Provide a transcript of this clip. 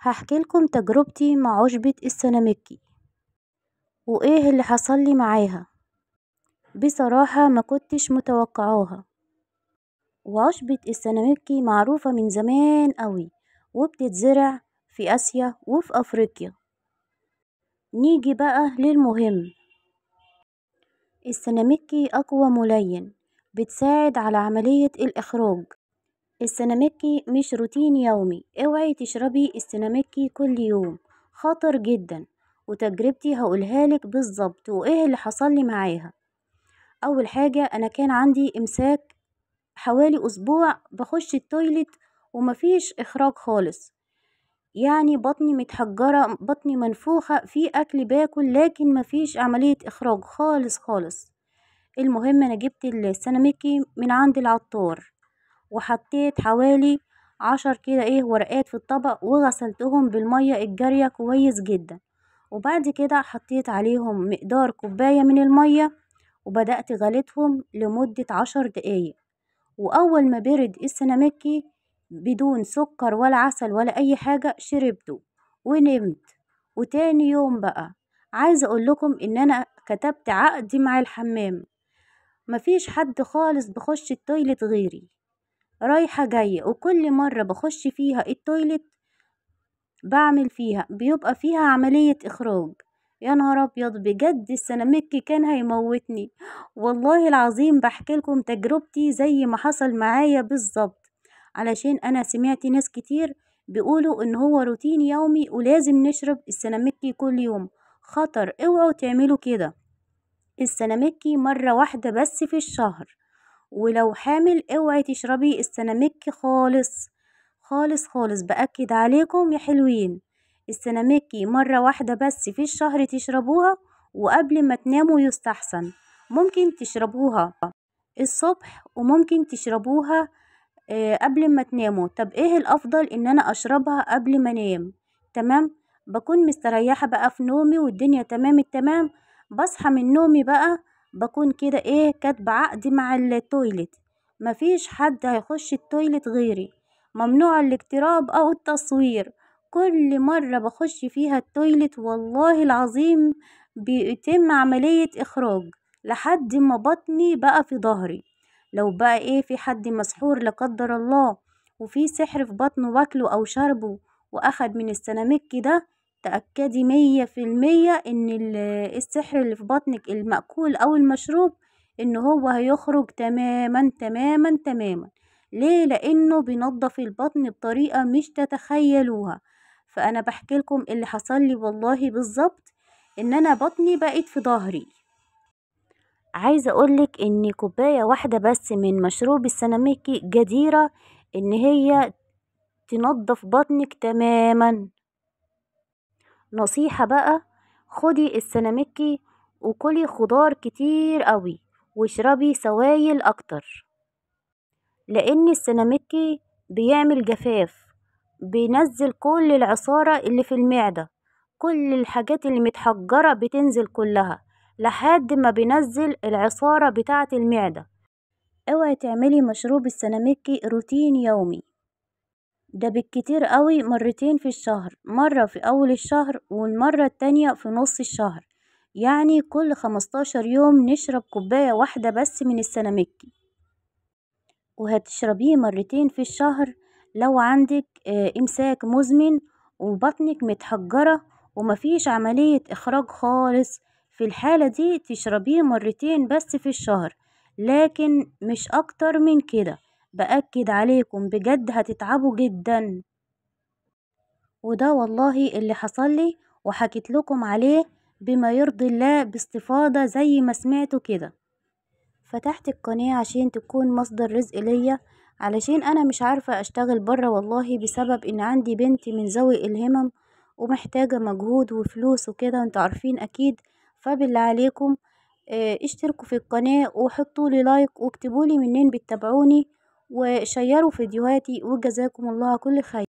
هحكي لكم تجربتي مع عشبة السنامكي وايه اللي حصل لي معاها. بصراحة ما كنتش متوقعاها. وعشبة السنامكي معروفة من زمان قوي وبتتزرع في آسيا وفي أفريقيا. نيجي بقى للمهم. السنامكي أقوى ملين، بتساعد على عملية الإخراج. السنامكي مش روتين يومي، اوعي تشربي السنامكي كل يوم، خطر جدا. وتجربتي هقولها لك بالظبط وايه اللي حصل لي معاها. اول حاجة، انا كان عندي امساك حوالي اسبوع، بخش التويلت ومفيش اخراج خالص. يعني بطني متحجرة، بطني منفوخة، في اكل باكل لكن مفيش عملية اخراج خالص خالص. المهم انا جبت السنامكي من عند العطار، وحطيت حوالي 10 كده ورقات في الطبق، وغسلتهم بالمية الجارية كويس جدا. وبعد كده حطيت عليهم مقدار كوباية من المية، وبدأت غليتهم لمدة 10 دقايق. وأول ما برد السنامكي بدون سكر ولا عسل ولا أي حاجة شربته ونمت. وتاني يوم بقى، عايزة أقول لكم إن أنا كتبت عقد مع الحمام، مفيش حد خالص بخش التويلت غيري، رايحة جاية. وكل مرة بخش فيها التويلت بعمل فيها بيبقى فيها عملية إخراج. يا نهار أبيض، بجد السنامكي كان هيموتني. والله العظيم بحكي لكم تجربتي زي ما حصل معايا بالظبط، علشان أنا سمعت ناس كتير بيقولوا إن هو روتين يومي ولازم نشرب السنامكي كل يوم. خطر، اوعوا تعملوا كده. السنامكي مرة واحدة بس في الشهر. ولو حامل اوعي تشربي السنامكي خالص خالص خالص، بأكد عليكم يا حلوين. السنامكي مرة واحدة بس في الشهر تشربوها، وقبل ما تناموا يستحسن. ممكن تشربوها الصبح وممكن تشربوها قبل ما تناموا. طب ايه الافضل؟ ان انا اشربها قبل ما انام، تمام. بكون مستريحة بقى في نومي والدنيا تمام التمام. بصحى من نومي بقى، بكون كده كاتبة عقد مع التويلت، مفيش حد هيخش التويلت غيري، ممنوع الاقتراب او التصوير. كل مرة بخش فيها التويلت والله العظيم بيتم عملية اخراج لحد ما بطني بقى في ظهري. لو بقى في حد مسحور لا قدر الله وفي سحر في بطنه واكله او شربه واخد من السنامكي ده، تأكدي 100% ان السحر اللي في بطنك المأكول او المشروب ان هو هيخرج تماما تماما تماما. ليه؟ لانه بينظف البطن بطريقة مش تتخيلوها. فانا بحكي لكم اللي حصل لي والله بالظبط، ان انا بطني بقت في ظهري. عايزة اقولك ان كوباية واحدة بس من مشروب السنامكي جديرة ان هي تنظف بطنك تماما. نصيحة بقى، خدي السنامكي وكلي خضار كتير قوي، واشربي سوائل اكتر. لان السنامكي بيعمل جفاف، بينزل كل العصارة اللي في المعدة، كل الحاجات اللي متحجرة بتنزل كلها لحد ما بينزل العصارة بتاعة المعدة. اوعي تعملي مشروب السنامكي روتين يومي، ده بالكتير قوي مرتين في الشهر، مرة في اول الشهر والمرة التانية في نص الشهر. يعني كل 15 يوم نشرب كوباية واحدة بس من السنامكي. وهتشربيه مرتين في الشهر لو عندك امساك مزمن وبطنك متحجرة ومفيش عملية اخراج خالص. في الحالة دي تشربيه مرتين بس في الشهر، لكن مش اكتر من كده. بأكد عليكم بجد هتتعبوا جدا. وده والله اللي حصل لي وحكيت لكم عليه بما يرضي الله باستفاضة زي ما سمعتوا كده. فتحت القناة عشان تكون مصدر رزق ليا، علشان انا مش عارفة اشتغل برا والله، بسبب ان عندي بنتي من ذوي الهمم ومحتاجة مجهود وفلوس وكده، انتوا عارفين اكيد. فبالله عليكم اشتركوا في القناة وحطوا لي لايك واكتبوا لي منين بتتابعوني وشيروا فيديوهاتي، وجزاكم الله كل خير.